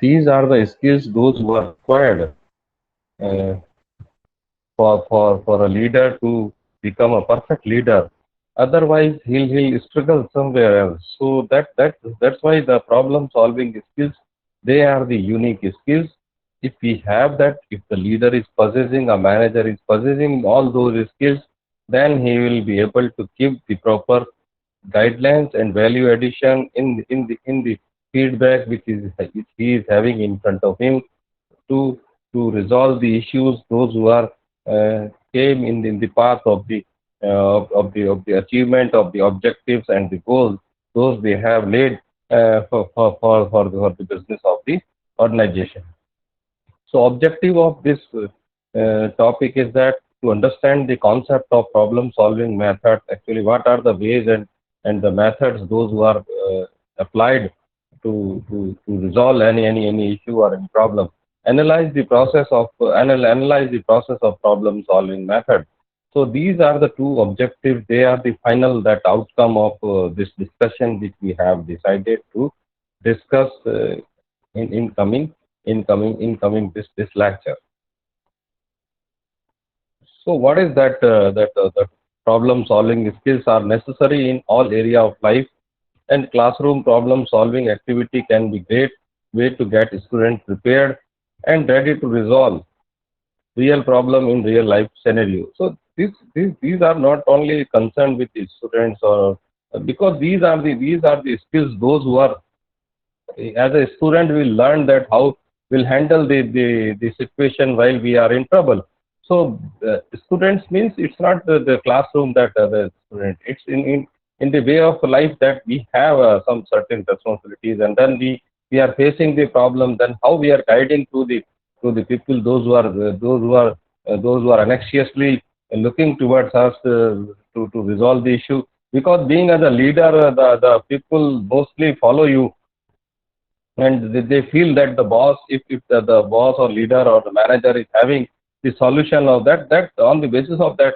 These are the skills those who are required uh, for a leader to become a perfect leader. Otherwise, he'll struggle somewhere else. So that's why the problem solving skills, they are the unique skills. If we have that, if the leader is possessing, a manager is possessing all those skills, then he will be able to give the proper guidelines and value addition in the feedback which he is having in front of him to resolve the issues those who are came in the path of the achievement of the objectives and the goals those they have laid for the business of the organization. So objective of this topic is that to understand the concept of problem solving methods, actually what are the ways and the methods those who are applied to resolve any issue or any problem. Analyze the process of analyze the process of problem solving method. So these are the two objectives. They are the final that outcome of this discussion which we have decided to discuss in coming this lecture. So what is that problem solving skills are necessary in all area of life, and classroom problem solving activity can be great way to get students prepared and ready to resolve real problem in real life scenario. So these are not only concerned with the students or because these are the skills those who are as a student will learn that how we'll handle the situation while we are in trouble. So students means it's not the classroom that the student, it's in the way of life that we have some certain responsibilities, and then we are facing the problem, then how we are guiding to the people those who are anxiously looking towards us to resolve the issue, because being as a leader the people mostly follow you, and they feel that the boss, if the boss or leader or the manager is having the solution of that on the basis of that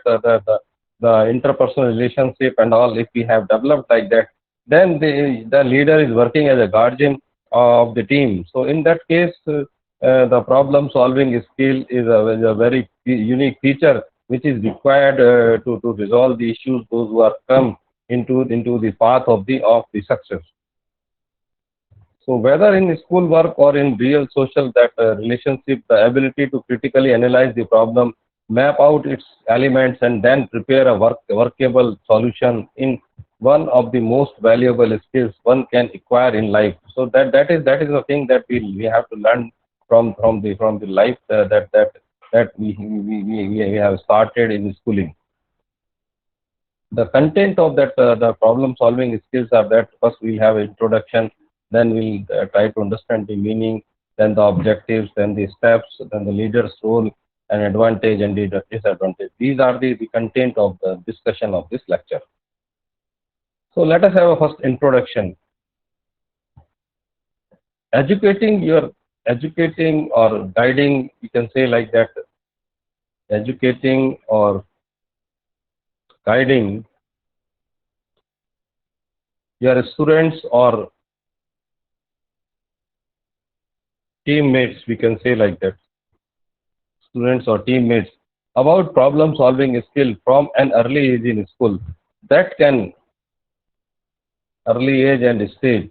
the interpersonal relationship and all, if we have developed like that, then the leader is working as a guardian of the team. So in that case, the problem solving skill is a very unique feature which is required to resolve the issues those who are come into the path of the success. So whether in school work or in real social that relationship, the ability to critically analyze the problem, map out its elements, and then prepare a workable solution in one of the most valuable skills one can acquire in life. So that is the thing that we have to learn from the life that we have started in schooling. The content of that the problem solving skills are that first we'll have introduction, then we'll try to understand the meaning, then the objectives, then the steps, then the leader's role and advantage and the disadvantage. These are the content of the discussion of this lecture. So let us have a first introduction. Educating or guiding, you can say like that, educating or guiding your students or teammates, we can say like that, students or teammates, about problem solving skill from an early age in school. That can early age and stage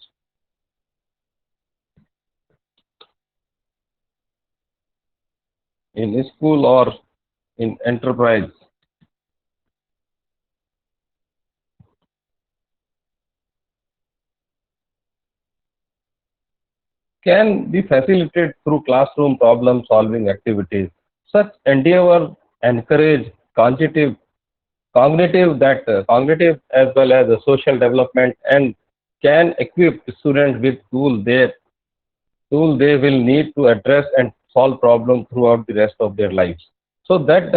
in school or in enterprise can be facilitated through classroom problem solving activities. Such endeavor encourage cognitive as well as the social development, and can equip students with tool they will need to address and solve problems throughout the rest of their lives. So that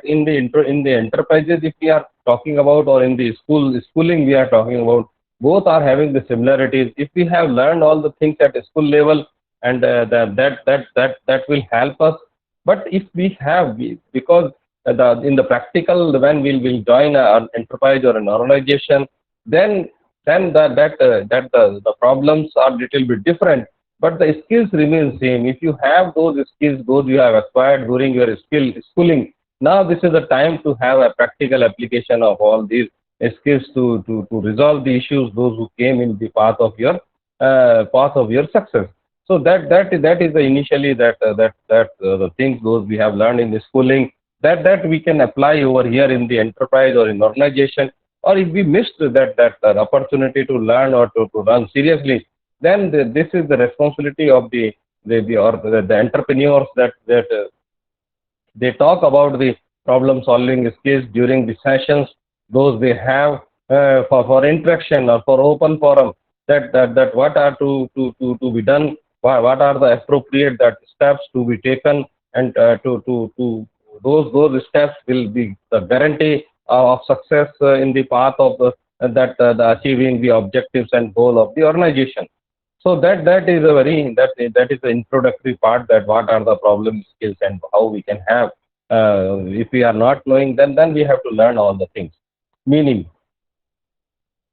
in the enterprises, if we are talking about, or in the schooling we are talking about, both are having the similarities. If we have learned all the things at a school level, and that will help us. But if we have, because in the practical, when we'll join an enterprise or an organization, then the problems are little bit different. but the skills remain same. If you have those skills, those you have acquired during your schooling, now this is the time to have a practical application of all these skills to resolve the issues those who came in the path of your success. So that is the initially the things those we have learned in the schooling, that we can apply over here in the enterprise or in organization. Or if we missed that opportunity to learn or to run seriously, then this is the responsibility of the entrepreneurs, that they talk about the problem solving skills during the sessions, those they have for interaction or for open forum, that what are to be done, what are the appropriate that steps to be taken, and to those steps will be the guarantee of success in the path of the achieving the objectives and goal of the organization. So that is a that is the introductory part, that what are the problem skills and how we can have. If we are not knowing, then we have to learn all the things. Meaning,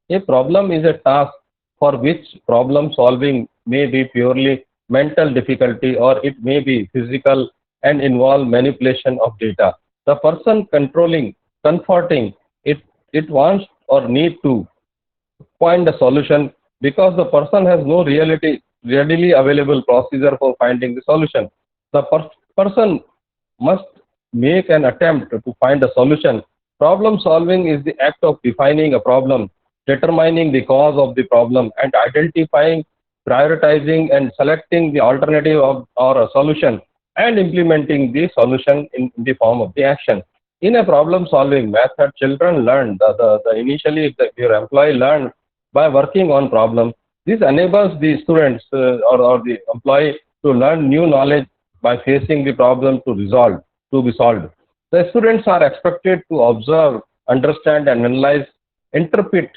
a problem is a task for which problem solving may be purely mental difficulty, or it may be physical and involve manipulation of data. The person controlling, comforting it, it wants or need to find a solution, because the person has no readily available procedure for finding the solution. The person must make an attempt to find a solution. Problem solving is the act of defining a problem, determining the cause of the problem, and identifying, prioritizing, and selecting the alternative of, or a solution, and implementing the solution in the form of the action. In a problem solving method, children learn, the initially your employee learn by working on problem. This enables the students or the employee to learn new knowledge by facing the problem to be solved. The students are expected to observe, understand, and analyze, interpret,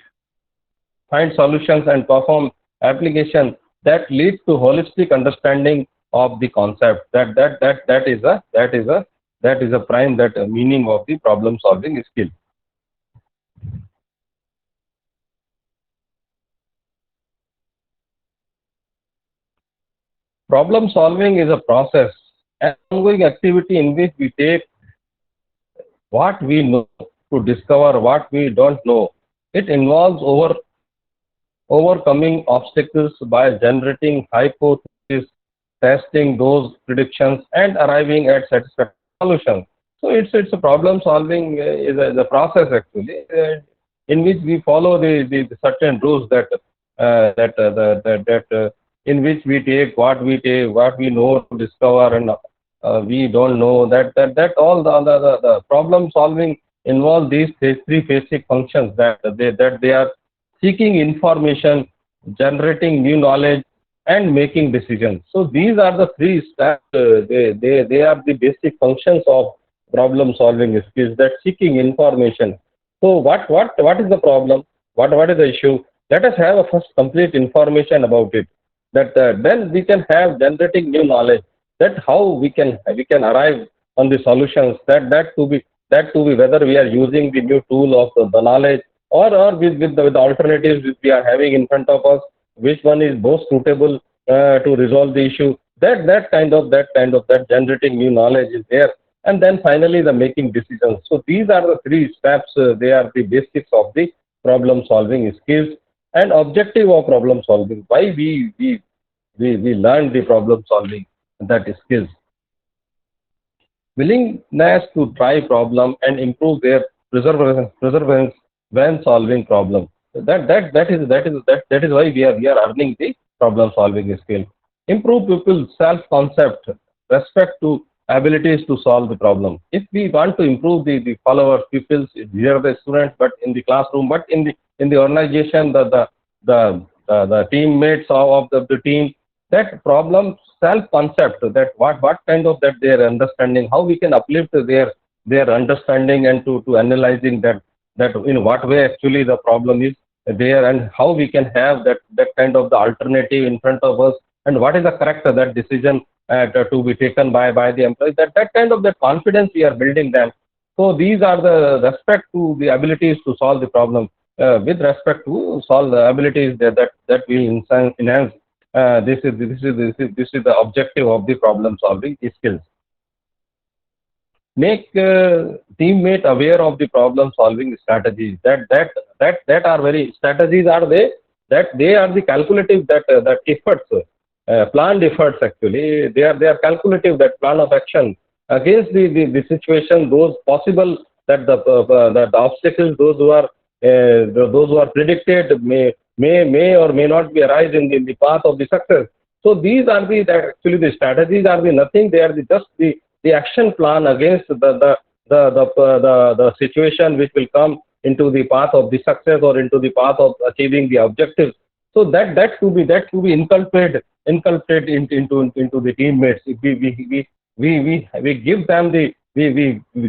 find solutions, and perform application that lead to holistic understanding of the concept. That is a prime that meaning of the problem solving skill. Problem solving is a process, an ongoing activity in which we take what we know to discover what we don't know. It involves overcoming obstacles by generating hypotheses, testing those predictions, and arriving at satisfactory solutions. So it's a problem solving is a process actually, in which we follow the certain rules that in which we take what we know to discover, and we don't know, that all the problem solving involve these three basic functions, that they are seeking information, generating new knowledge, and making decisions. So these are the three steps. They are the basic functions of problem solving skills. That seeking information. So what is the problem? What is the issue? Let us have a first complete information about it. That then we can have generating new knowledge. That how we can arrive on the solutions. That to be whether we are using the new tool of the knowledge, or with the alternatives which we are having in front of us, which one is most suitable to resolve the issue. That generating new knowledge is there, and then finally the making decisions. So these are the three steps. They are the basics of the problem solving skills and objective of problem solving. Why we learn the problem solving, that skills. Willingness to try problem and improve their perseverance when solving problem. That is why we are earning the problem solving skill. Improve people's self concept, respect to abilities to solve the problem. If we want to improve the followers, people's, we are the students, but in the classroom, but in the organization, the teammates of the team, that problem self concept, that what kind of that their understanding, how we can uplift their understanding, and to analyzing that in what way actually the problem is there, and how we can have that kind of the alternative in front of us, and what is the correct that decision to be taken by the employee. That kind of that confidence we are building them. So these are the respect to the abilities to solve the problem. With respect to solve the abilities that will enhance This is the objective of the problem solving skills. Make teammate aware of the problem solving strategies, that are very strategies are they, that they are the calculative, that efforts, planned efforts, actually they are calculative, that plan of action against the situation, those possible, that the obstacles, those who are predicted, may or may not be arise in the path of the success. So these are that actually the strategies are the nothing, they are just the action plan against the situation which will come into the path of the success or into the path of achieving the objectives. So that to be inculcated into the teammates. If we give them we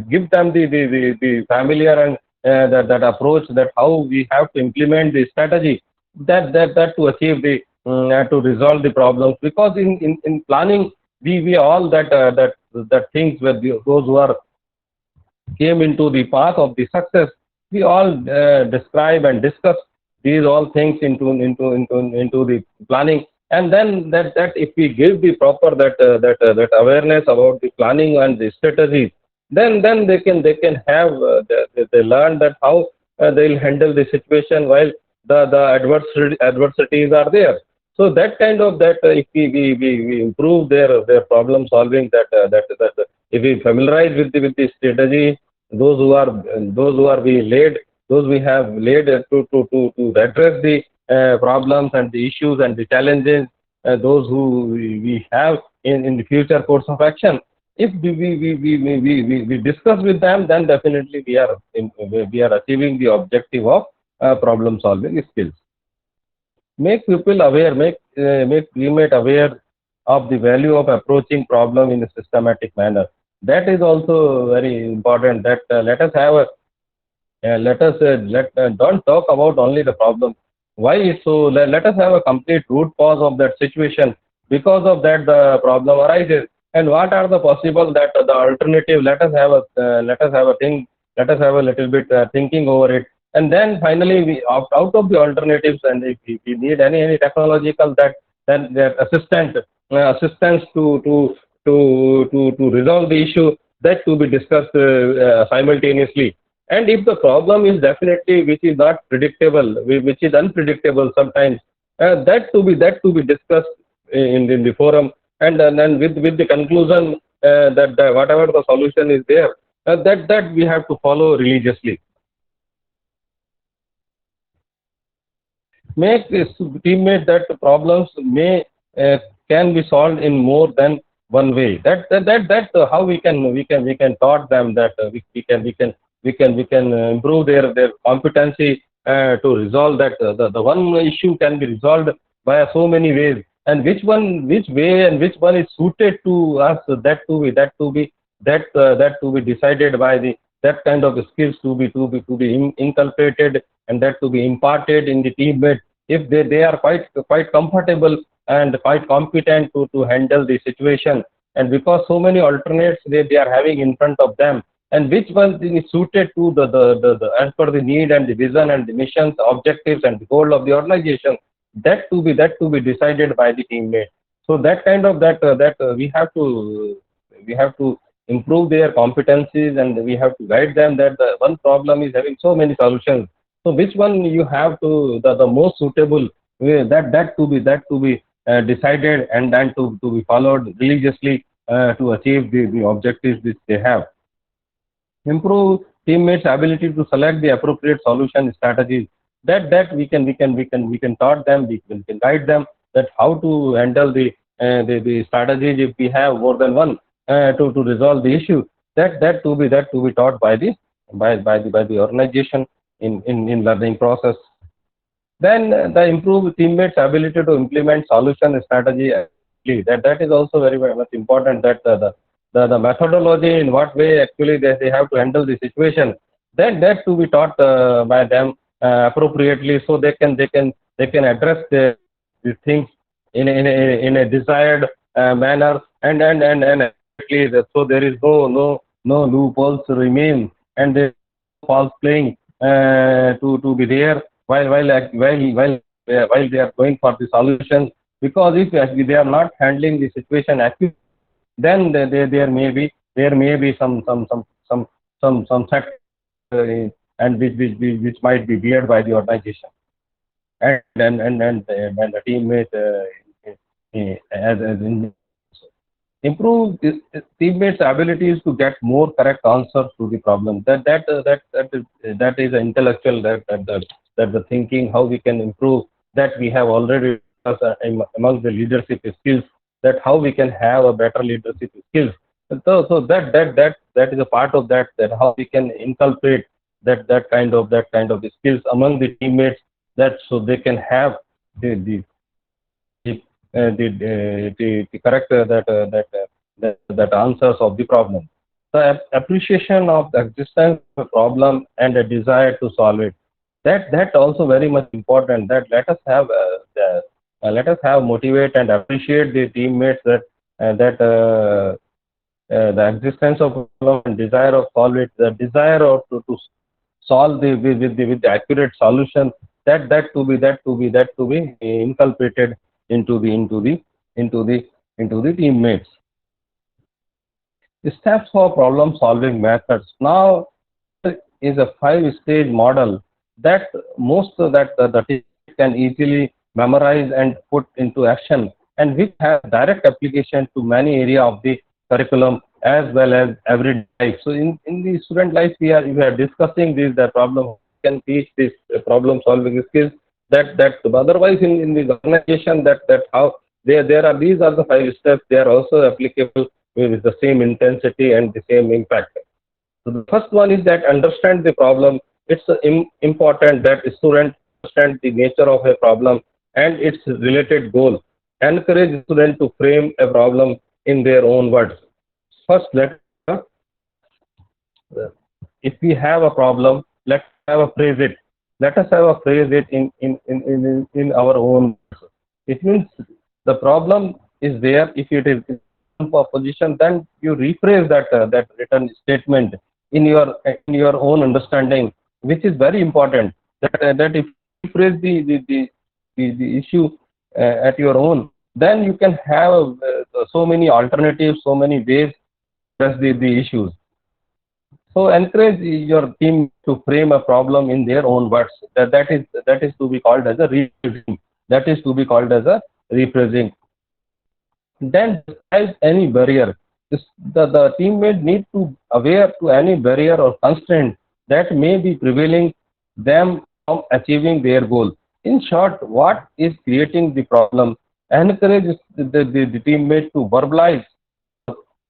give them the familiar and that approach, that how we have to implement the strategy, that to achieve to resolve the problems. Because in planning, we all that things where those who are came into the path of the success, we all describe and discuss these all things into the planning. And then that if we give the proper that awareness about the planning and the strategies, then they can have they learn that how they'll handle the situation while the adversities are there. So that kind of that if we improve their problem solving, that if we familiarize with the strategy, those who are we laid, those we have laid to address the problems and the issues and the challenges, those who we have in the future course of action. If we discuss with them, then definitely we are achieving the objective of problem solving skills. Make people aware, make teammate aware of the value of approaching problem in a systematic manner. That is also very important, that let us have a let us let don't talk about only the problem. Why so? Let us have a complete root cause of that situation, because of that the problem arises, and what are the possible, that the alternative. Let us have a think, let us have a little bit thinking over it. And then finally we opt out of the alternatives, and if we need any technological, then that assistance to resolve the issue, that to be discussed simultaneously. And if the problem is definitely which is not predictable, which is unpredictable sometimes, that to be discussed in the forum. And then with the conclusion that whatever the solution is there, that we have to follow religiously. Make this teammate that the problems may can be solved in more than one way. That how we can taught them that we can improve their competency to resolve that the one issue can be resolved by so many ways, and which way and which one is suited to us, that to be decided by the that kind of skills to be inculcated, and that to be imparted in the teammate. If they are quite comfortable and quite competent to handle the situation, and because so many alternates they are having in front of them, and which one is suited to as per the need and the vision and the missions, objectives and the goal of the organization, that to be decided by the teammate. So that kind of we have to improve their competencies, and we have to guide them that the one problem is having so many solutions. So which one you have to the most suitable way, that to be decided, and then to be followed religiously to achieve the objectives which they have. Improve teammates' ability to select the appropriate solution strategies. That we can taught them, we can guide them that how to handle the strategies if we have more than one to resolve the issue. That to be taught by the organization in learning process. Then the improve teammates' ability to implement solution strategy accurately. That is also very much important. That the methodology, in what way actually they have to handle the situation. Then that to be taught by them appropriately, so they can address these things in a desired manner, and accurately, so there is no loopholes remain, and there is no false playing to be there while they are going for the solutions. because if they are not handling the situation accurately, then there may be some setbacks, and which might be beared by the organization and the teammate, as individuals also. Improve teammates' abilities to get more correct answers to the problem. That is an intellectual, that the thinking how we can improve, that we have already discussed among the leadership skills, that how we can have a better leadership skills. So that is a part of that how we can inculcate that kind of the skills among the teammates, that so they can have the the the correct that answers of the problem. The appreciation of the existence of a problem and a desire to solve it. That also very much important. That let us have motivate and appreciate the teammates, that the existence of a problem and desire of solve it, the desire of to solve the with the accurate solution, that to be inculcated into the into the teammates. Steps for problem solving methods. Now here is a five-stage model that most of that the teammate can easily memorize and put into action, and which has direct application to many area of the curriculum as well as everyday life. So in the student life, we are discussing this, the problem can teach this problem solving skills, that otherwise in the organization, that how there are, these are the five steps, they are also applicable with the same intensity and the same impact. So the first one is that understand the problem. It's important that student understand the nature of a problem and its related goal. Encourage student to frame a problem in their own words. First, if we have a problem, let's have a phrase it. Let us have a phrase it in our own words. It means the problem is there. If it is in position, then you rephrase that written statement in your own understanding, which is very important. That if you rephrase the issue at your own, then you can have so many alternatives, so many ways to address the issues. So encourage your team to frame a problem in their own words. That is to be called as a rephrasing. That is to be called as a rephrasing. Then describe any barrier. The teammate need to aware to any barrier or constraint that may be prevailing them from achieving their goal. In short, what is creating the problem? Encourage the teammate to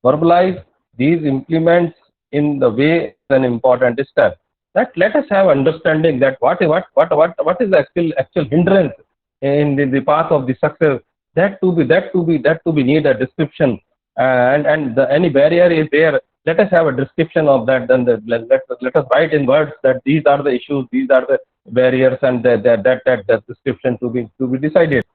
verbalize these implements in the way is an important step. That let us have understanding that what is the actual hindrance in the path of the success. That to be need a description, any barrier is there. Let us have a description of that. Then let us write in words that these are the issues, these are the barriers, and that description to be decided.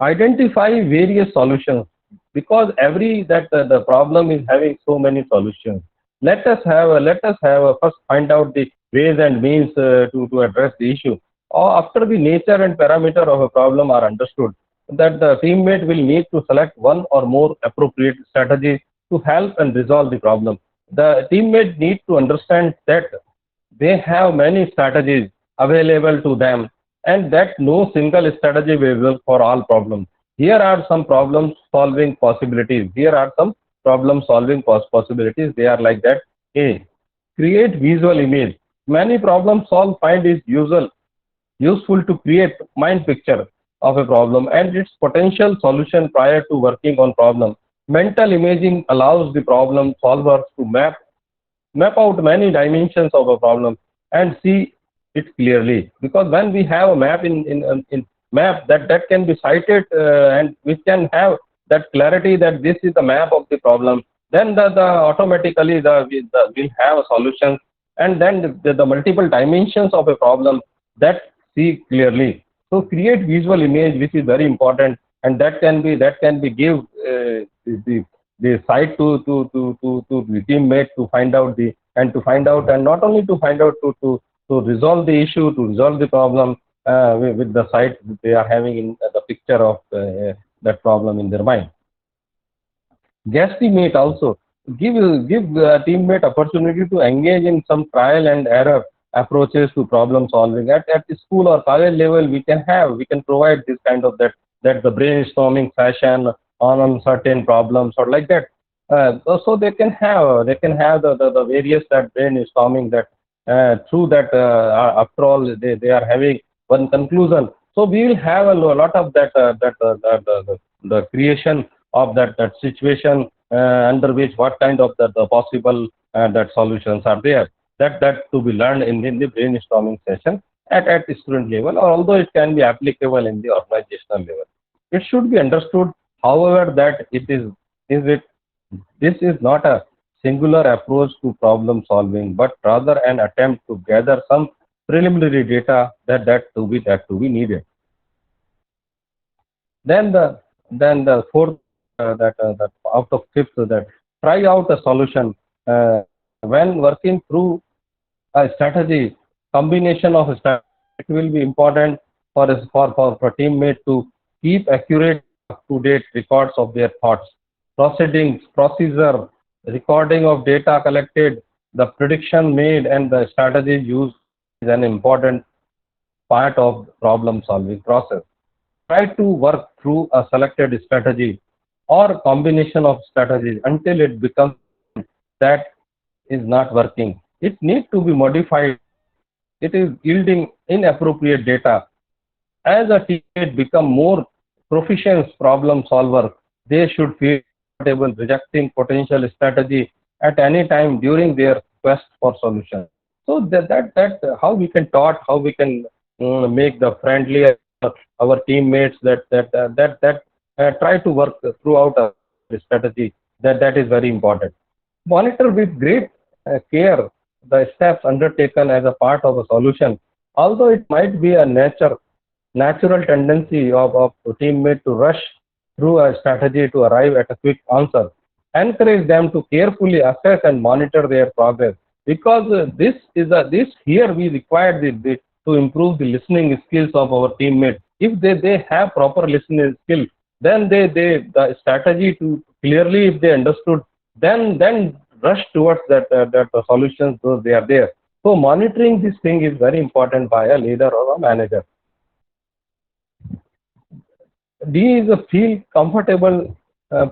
Identify various solutions, because every that the problem is having so many solutions. Let us have a first find out the ways and means to address the issue, or after the nature and parameter of a problem are understood, that the teammate will need to select one or more appropriate strategies to help and resolve the problem. The teammate need to understand that they have many strategies available to them, and that no single strategy will work for all problems. Here are some problem solving possibilities. Here are some problem solving possibilities. They are like that. A. Create visual image. Many problem solve find is useful to create mind picture of a problem and its potential solution prior to working on problem. Mental imaging allows the problem solvers to map out many dimensions of a problem and see it clearly, because when we have a map in map, that can be cited, and we can have that clarity that this is the map of the problem, then the automatically we'll have a solution, and then the multiple dimensions of a problem that see clearly. So create visual image, which is very important, and that can be give the site to the teammate to find out, and not only to find out, to to resolve the issue, to resolve the problem with the sight they are having in the picture of that problem in their mind. Guest teammate also give teammate opportunity to engage in some trial and error approaches to problem solving. At the school or college level, we can provide this kind of that the brainstorming session on certain problems or like that. So they can have the various that brainstorming that through that after all they are having one conclusion. So we will have a lot of the creation of that situation under which what kind of the possible that solutions are there, that to be learned in the brainstorming session at the student level, or although it can be applicable in the organizational level. It should be understood, however, that it this is not a singular approach to problem solving, but rather an attempt to gather some preliminary data that to be needed. Then the fourth that out of fifth, that try out a solution when working through a strategy. Combination of strategy, it will be important for teammates to keep accurate, up to date records of their thoughts, proceedings, procedure, recording of data collected, the prediction made, and the strategy used is an important part of the problem solving process. Try to work through a selected strategy or combination of strategies until it becomes that is not working. It needs to be modified. It is yielding inappropriate data. As a teammate become more proficient problem solver, they should feel comfortable rejecting potential strategy at any time during their quest for solution. So that how we can taught, how we can make the friendly our teammates that try to work throughout a strategy. That is very important. Monitor with great care the steps undertaken as a part of a solution. Although it might be a natural tendency of a teammate to rush through a strategy to arrive at a quick answer, encourage them to carefully assess and monitor their progress, because this here we require to improve the listening skills of our teammates. If they have proper listening skill, then they the strategy to clearly, if they understood, then rush towards that the solutions those they are there. So monitoring this thing is very important by a leader or a manager. D is a feel comfortable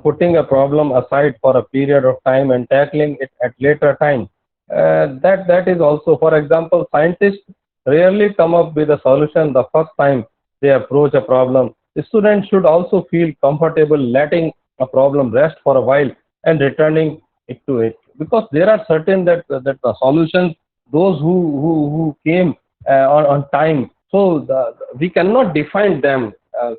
putting a problem aside for a period of time and tackling it at later time. That is also, for example, scientists rarely come up with a solution the first time they approach a problem. The students should also feel comfortable letting a problem rest for a while and returning it, because there are certain that the solutions, those who came on time, so we cannot define them.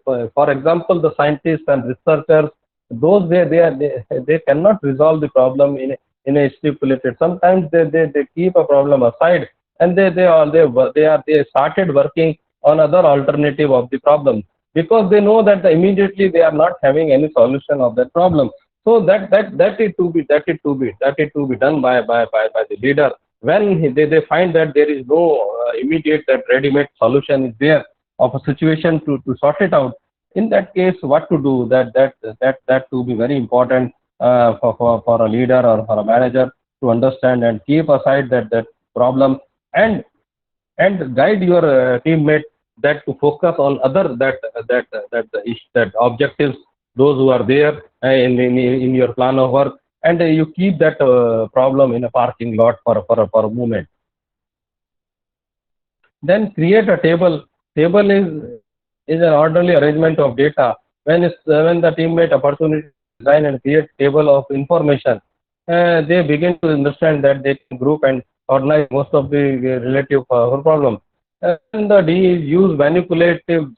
For example, the scientists and researchers, those they cannot resolve the problem in a stipulated. Sometimes they keep a problem aside, and they started working on other alternative of the problem, because they know that immediately they are not having any solution of that problem. So that is to be done by the leader when they find that there is no immediate that ready-made solution is there of a situation to sort it out. In that case, what to do? That to be very important for a leader or for a manager to understand and keep aside that problem, and guide your teammate that to focus on other that objectives, those who are there in your plan of work, and you keep that problem in a parking lot for a moment. Then create a table. Table is an orderly arrangement of data. When the teammate opportunity to design and create table of information, they begin to understand that they can group and organize most of the relative problem. And the D is use manipulatives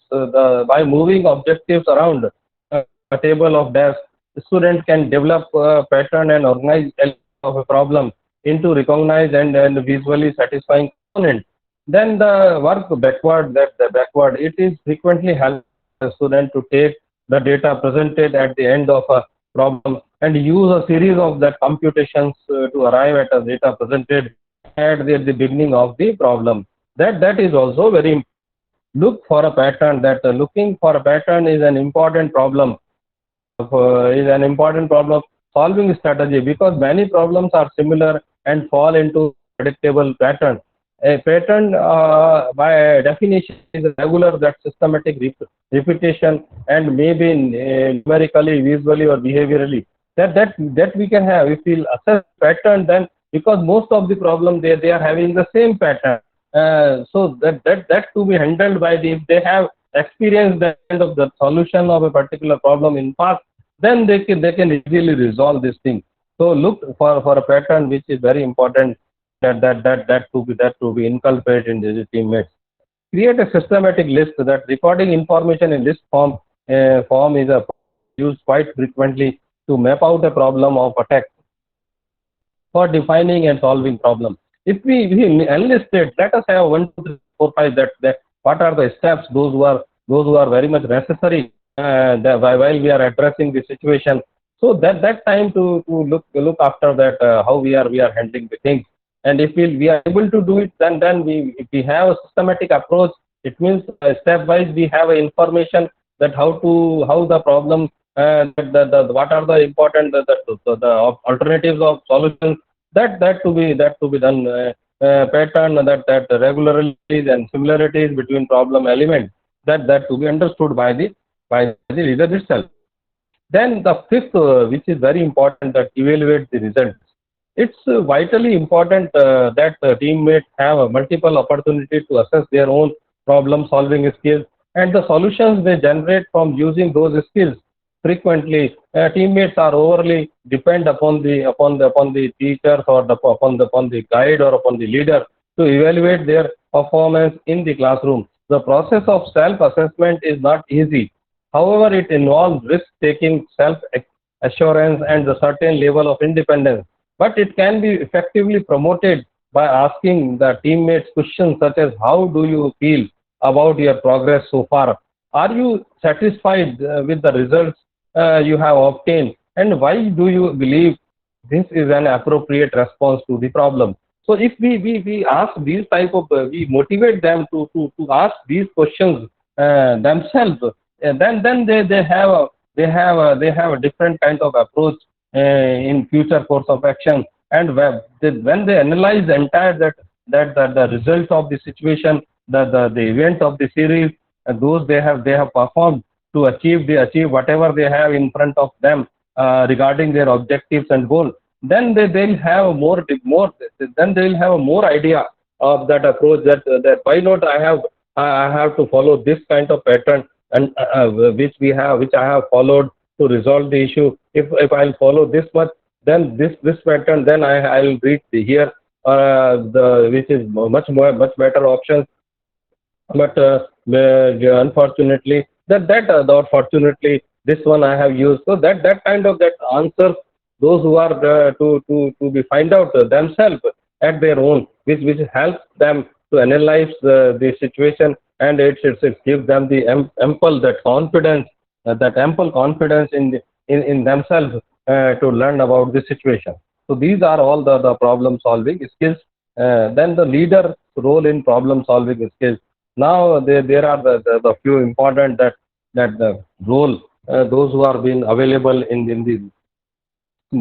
by moving objectives around a table of dash. The student can develop a pattern and organize elements of a problem into recognized and visually satisfying components. Then the work backward, it is frequently help the student to take the data presented at the end of a problem and use a series of that computations to arrive at a data presented at the beginning of the problem. That is also very look for a pattern. That looking for a pattern is an important problem, is an important problem solving strategy, because many problems are similar and fall into predictable pattern. A pattern, by definition, is a regular that systematic repetition, and maybe numerically, visually, or behaviorally. That we can have if we assess pattern, then because most of the problem they are having the same pattern. So that to be handled by the, if they have experienced the kind of the solution of a particular problem in past, then they can easily resolve this thing. So look for a pattern, which is very important, that to be inculcated in the teammates. Create a systematic list. That recording information in list form is a used quite frequently to map out a problem of attack for defining and solving problems. If we enlist it, let us have 1, 2, 3, 4, 5. That what are the steps, those who are very much necessary, while we are addressing the situation. So that time to look after that, how we are handling the things. And if we are able to do it, then we, if we have a systematic approach, it means stepwise we have a information that how the problem, what are the important, the alternatives of solutions, that to be done. Pattern, that regularities and similarities between problem elements, that to be understood by the leader itself. Then the fifth, which is very important, that evaluate the results. It's vitally important that teammates have a multiple opportunity to assess their own problem solving skills and the solutions they generate from using those skills. Frequently, teammates are overly depend upon the teachers, or upon the guide, or upon the leader to evaluate their performance in the classroom. The process of self-assessment is not easy. However, it involves risk-taking, self-assurance, and a certain level of independence. But it can be effectively promoted by asking the teammates questions such as, how do you feel about your progress so far? Are you satisfied with the results you have obtained? And why do you believe this is an appropriate response to the problem? So if we ask these type of, we motivate them to ask these questions themselves, then they have a different kind of approach in future course of action. And when they analyze the entire, that the result of the situation, the event of the series, those they have performed to achieve whatever they have in front of them regarding their objectives and goals, then they'll have more then they'll have a more idea of that approach, that why not I have to follow this kind of pattern, and which I have followed to resolve the issue. If I'll follow this much, then this pattern, then I'll reach here, the which is much better option. But unfortunately, fortunately, this one I have used. So that kind of that answers those who are to be find out themselves at their own, which helps them to analyze the situation, and it gives them the ample confidence in themselves to learn about the situation. So these are all the problem solving skills. Then the leader role in problem solving skills. Now there are the few important, that the role, those who are being available in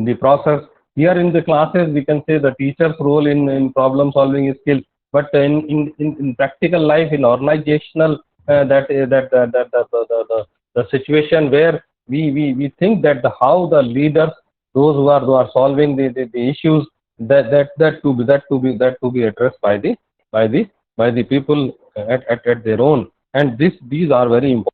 the process. Here in the classes, we can say the teacher's role in problem solving skills, but in practical life, in organizational, the situation where we think that how the leaders, those who are solving the issues, that to be addressed by the by the people at their own. And these are very important.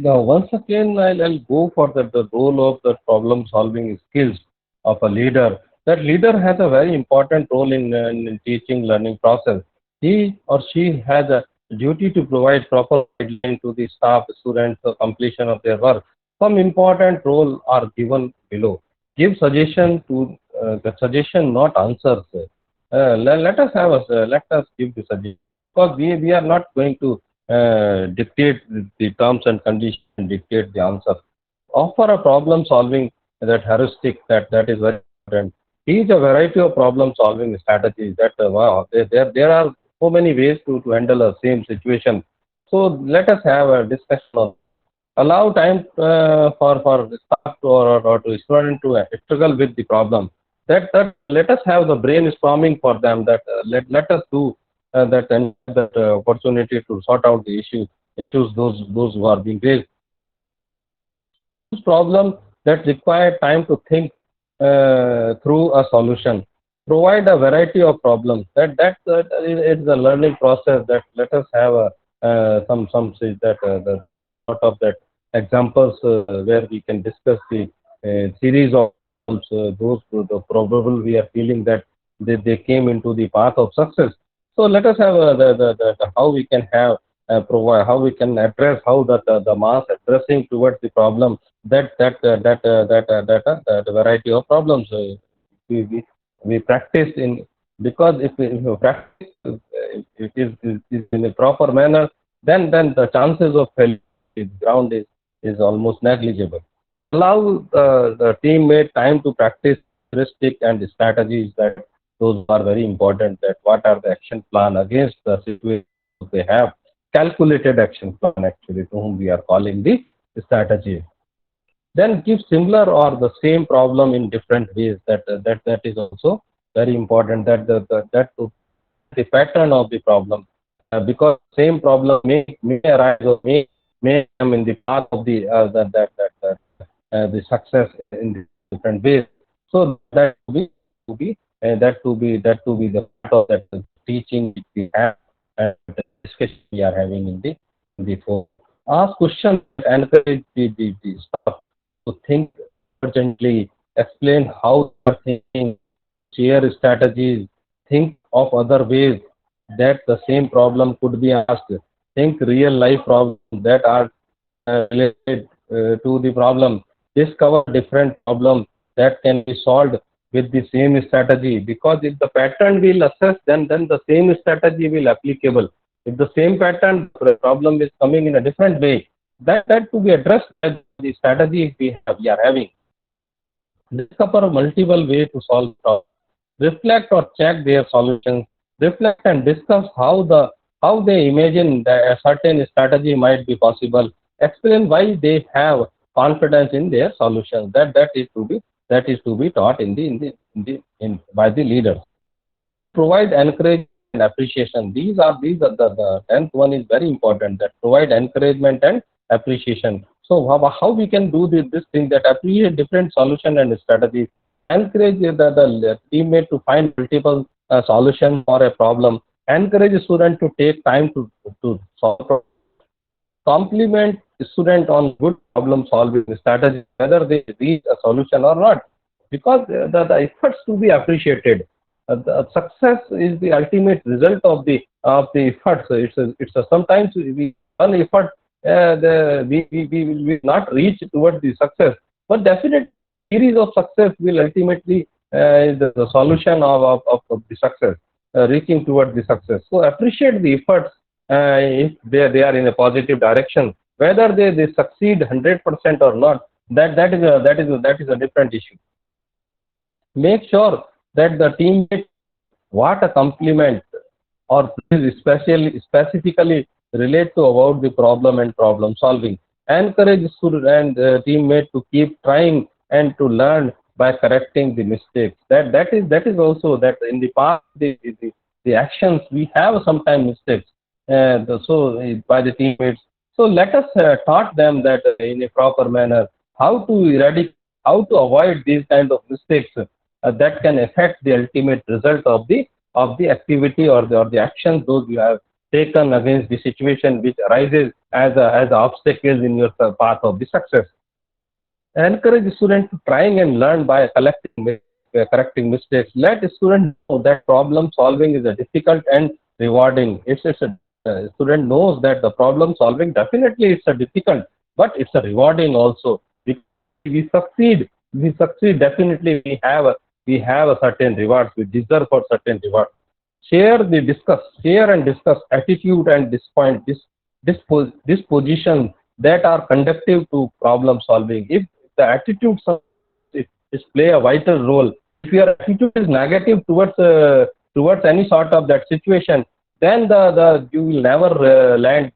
Now, once again, I'll go for the role of the problem solving skills of a leader. That leader has a very important role in teaching learning process. He or she has a duty to provide proper guideline to the staff, students, for completion of their work. Some important role are given below. Give suggestion to the suggestion, not answers. Let us have let us give the suggestion because we are not going to dictate the terms and conditions and dictate the answer. Offer a problem solving that heuristic that is very important. Teach a variety of problem solving strategies that wow, there are so many ways to handle a same situation. So let us have a discussion on that. Allow time for the staff or to student to struggle with the problem. That let us have the brainstorming for them. That let us do that and that opportunity to sort out the issues those who are being raised. Choose problems that require time to think through a solution. Provide a variety of problems. That is a learning process. That let us have a some say that sort of that examples where we can discuss the series of problems. Those the probable we are feeling that they came into the path of success. So let us have the how we can have provide how we can address how the mass addressing towards the problem the variety of problems we, we we practice in because if you practice is in a proper manner then the chances of failure is ground is almost negligible. Allow the teammate time to practice heuristic and strategies that those are very important that what are the action plan against the situation they have calculated action plan actually to whom we are calling the strategy. Then give similar or the same problem in different ways. That is also very important. That to understand the pattern of the problem, because same problem may arise or may come in the path of the success in the different ways. So that to be the part of that teaching which we have and the discussion we are having in the forum. Ask questions that encourage the staff to think urgently, explain how they are thinking, share strategies, think of other ways that the same problem could be asked. Think real life problems that are related to the problem. Discover different problems that can be solved with the same strategy. Because if the pattern will assess, then the same strategy will applicable. If the same pattern problem is coming in a different way, that to be addressed by the strategy we are having. Discover multiple ways to solve problems. Reflect or check their solutions. Reflect and discuss how they imagine that a certain strategy might be possible. Explain why they have confidence in their solutions. That is to be taught by the leaders. Provide encouragement and appreciation. These are the tenth one is very important. That provide encouragement and appreciation. So how we can do this thing that appreciate different solution and strategies. Encourage the teammate to find multiple solutions for a problem. Encourage a student to take time to solve problems. Compliment student on good problem solving strategy, whether they reach a solution or not, because the efforts to be appreciated. The success is the ultimate result of the efforts. It's a sometimes we one effort we will not reach towards the success, but definitely series of success will ultimately the solution of the success, reaching towards the success. So appreciate the efforts if they are in a positive direction. Whether they succeed 100% or not, that is a different issue. Make sure that the teammate what a compliment or please specifically relate to about the problem and problem solving. Encourage student and teammate to keep trying and to learn by correcting the mistakes. That is also that in the past the actions we have sometimes mistakes. By the teammates. So let us taught them that in a proper manner how to eradicate, how to avoid these kind of mistakes that can affect the ultimate result of the activity or the actions those you have taken against the situation which arises as obstacles in your path of the success. Encourage the student to trying and learn by correcting mistakes. Let the student know that problem solving is a difficult and rewarding. It's a student knows that the problem solving definitely it's a difficult, but it's a rewarding also. We succeed. We succeed definitely. We have a certain rewards. We deserve for certain rewards. Share and discuss attitude and disposition that are conductive to problem solving. If the attitude is play a vital role. If your attitude is negative towards any sort of that situation, then the you will never land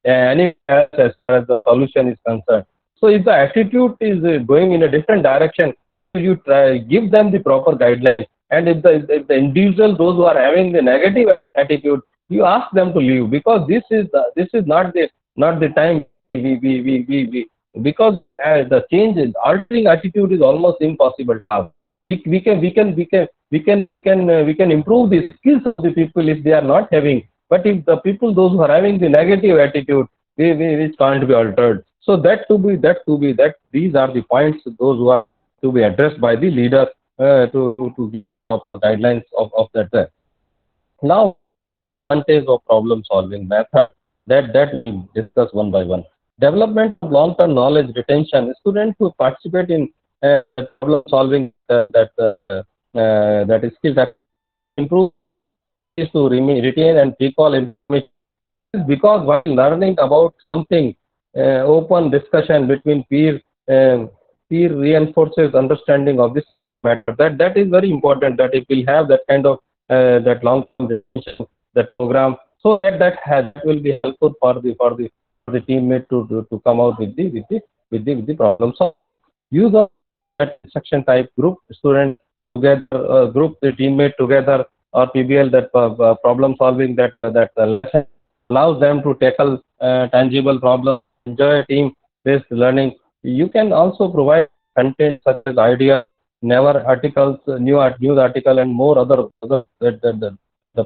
any as far as the solution is concerned. So if the attitude is going in a different direction, you try give them the proper guidelines. And if the individual those who are having the negative attitude, you ask them to leave, because this is not the time because the change is altering attitude is almost impossible now. We can improve the skills of the people if they are not having, but if the people those who are having the negative attitude, it can't be altered. So that these are the points those who are to be addressed by the leader to give guidelines of that. Now, advantage of problem solving method that we discuss one by one. Development of long term knowledge retention. Students who participate in problem solving that is skills that improve is to retain and recall information. This is because while learning about something, open discussion between peer reinforces understanding of this matter. That is very important. That if we have that kind of that long term retention, that program, so that will be helpful for the teammate to come out with the problem. So use of that section type group student together, group the teammate together, or PBL, that problem solving, that lesson allows them to tackle tangible problems, enjoy team based learning. You can also provide content such as ideas, never articles, news article, and more other the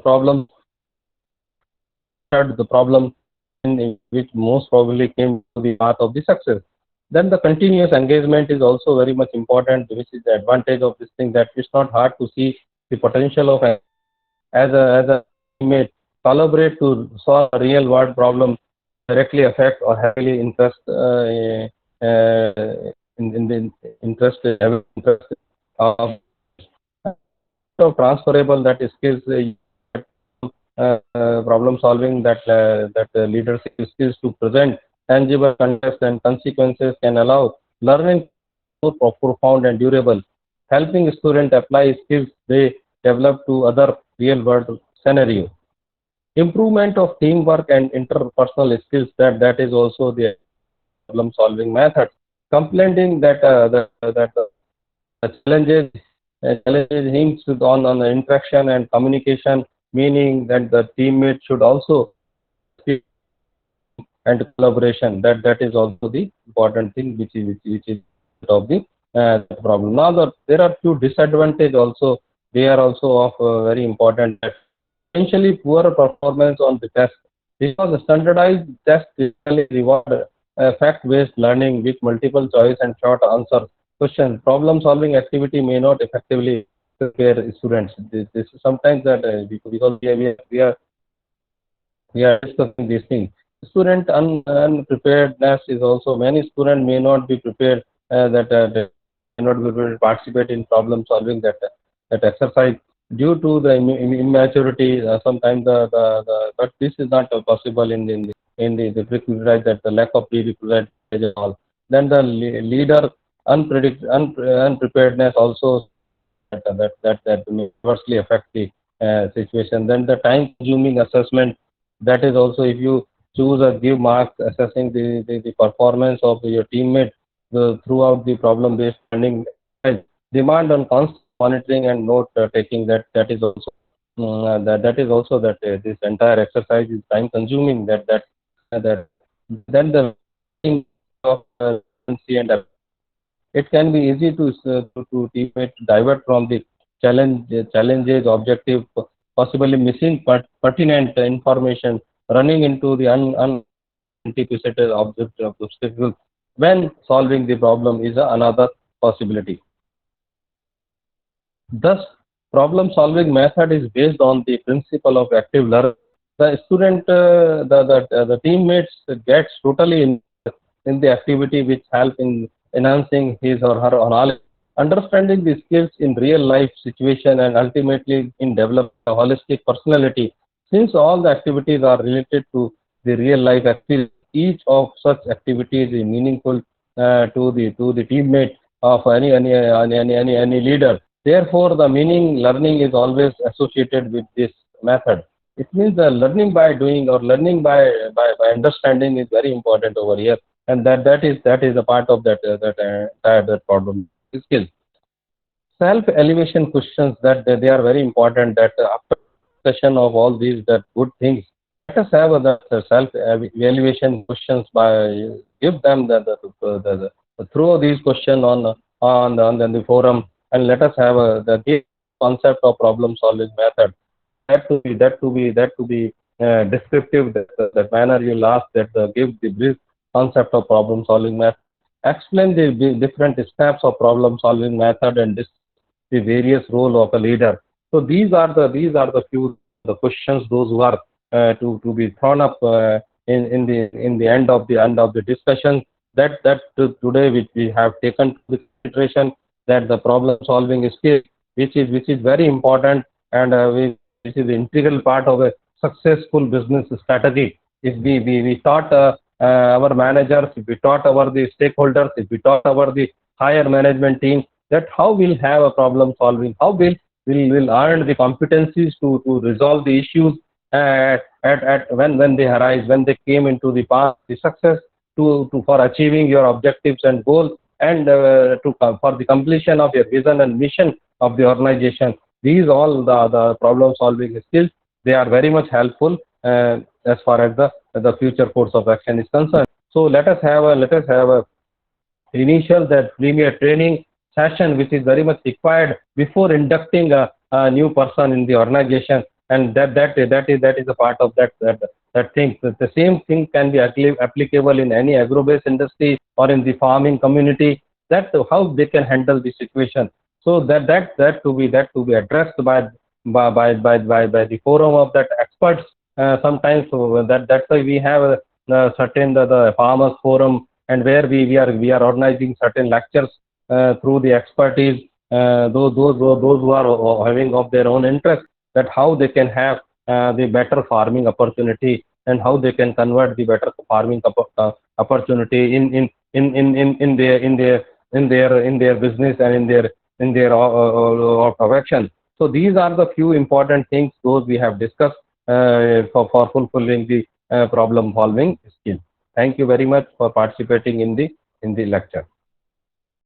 problems, the problem in which most probably came to the path of the success. Then the continuous engagement is also very much important, which is the advantage of this thing, that it's not hard to see the potential of as a teammate collaborate to solve a real world problem, directly affect or heavily interest in the interest heavy interest of transferable that skills, problem solving, that leadership skills to present tangible context and consequences can allow learning more profound and durable, helping students apply skills they develop to other real world scenarios. Improvement of teamwork and interpersonal skills, that is also the problem solving method. Complementing the challenges hints on the interaction and communication, meaning that the teammate should also and collaboration. That is also the important thing, which is of the problem. Now there are few disadvantages also. They are also of very important. Potentially poor performance on the test, because the standardized test typically reward fact-based learning with multiple choice and short answer questions. Problem solving activity may not effectively prepare students. This is sometimes that because we are discussing these things. Student unpreparedness is also, many students may not be prepared, they may not be prepared to participate in problem solving that exercise due to the immaturity. Sometimes but this is not possible in the prerequisite, that the lack of prerequisite and all. Then the leader unpreparedness also, that may adversely affect the situation. Then the time consuming assessment, that is also, if you choose or give marks assessing the performance of your teammate throughout the problem based learning, demand on constant monitoring and note taking, that is also that is also that this entire exercise is time consuming. That then the of and it can be easy to teammate divert from the challenges objective, possibly missing pertinent information, running into the anticipated obstacles when solving the problem is another possibility. Thus, problem-solving method is based on the principle of active learning. The student, the teammates gets totally involved in the activity which help in enhancing his or her knowledge, understanding the skills in real life situation, and ultimately in developing a holistic personality. Since all the activities are related to the real life experience, each of such activities is meaningful to the teammate of any leader. Therefore, the meaning learning is always associated with this method. It means the learning by doing or learning by understanding is very important over here, and that is a part of that problem skill. Self elevation questions that they are very important. That after discussion of all these that good things, let us have the self evaluation questions by give them the throw these questions on the forum, and let us have the concept of problem solving method. That to be descriptive, that manner you'll ask, that give the brief concept of problem solving method, explain the different steps of problem solving method, and the various role of a leader. So these are the few the questions those who are to be thrown up in the end of the discussion, today which we have taken into consideration, that the problem solving skill, which is very important, and which is the integral part of a successful business strategy. If we taught our managers, if we taught our the stakeholders, if we taught our the higher management team, that how we'll have a problem solving, how will earn the competencies to resolve the issues at when they arise, when they came into the past, the success to for achieving your objectives and goals, and for the completion of your vision and mission of the organization. These all the problem solving skills, they are very much helpful as far as the future course of action is concerned. So let us have a initial that premier training session which is very much required before inducting a new person in the organization, and that is a part of that thing. The same thing can be applicable in any agro-based industry or in the farming community, that how they can handle the situation. So that to be addressed by the forum of that experts sometimes. So that's why we have a certain the farmers forum, and where we are organizing certain lectures through the expertise, those who are having of their own interest, that how they can have the better farming opportunity, and how they can convert the better farming opportunity in their business, and in their action. So these are the few important things those we have discussed for fulfilling the problem solving skill. Thank you very much for participating in the lecture.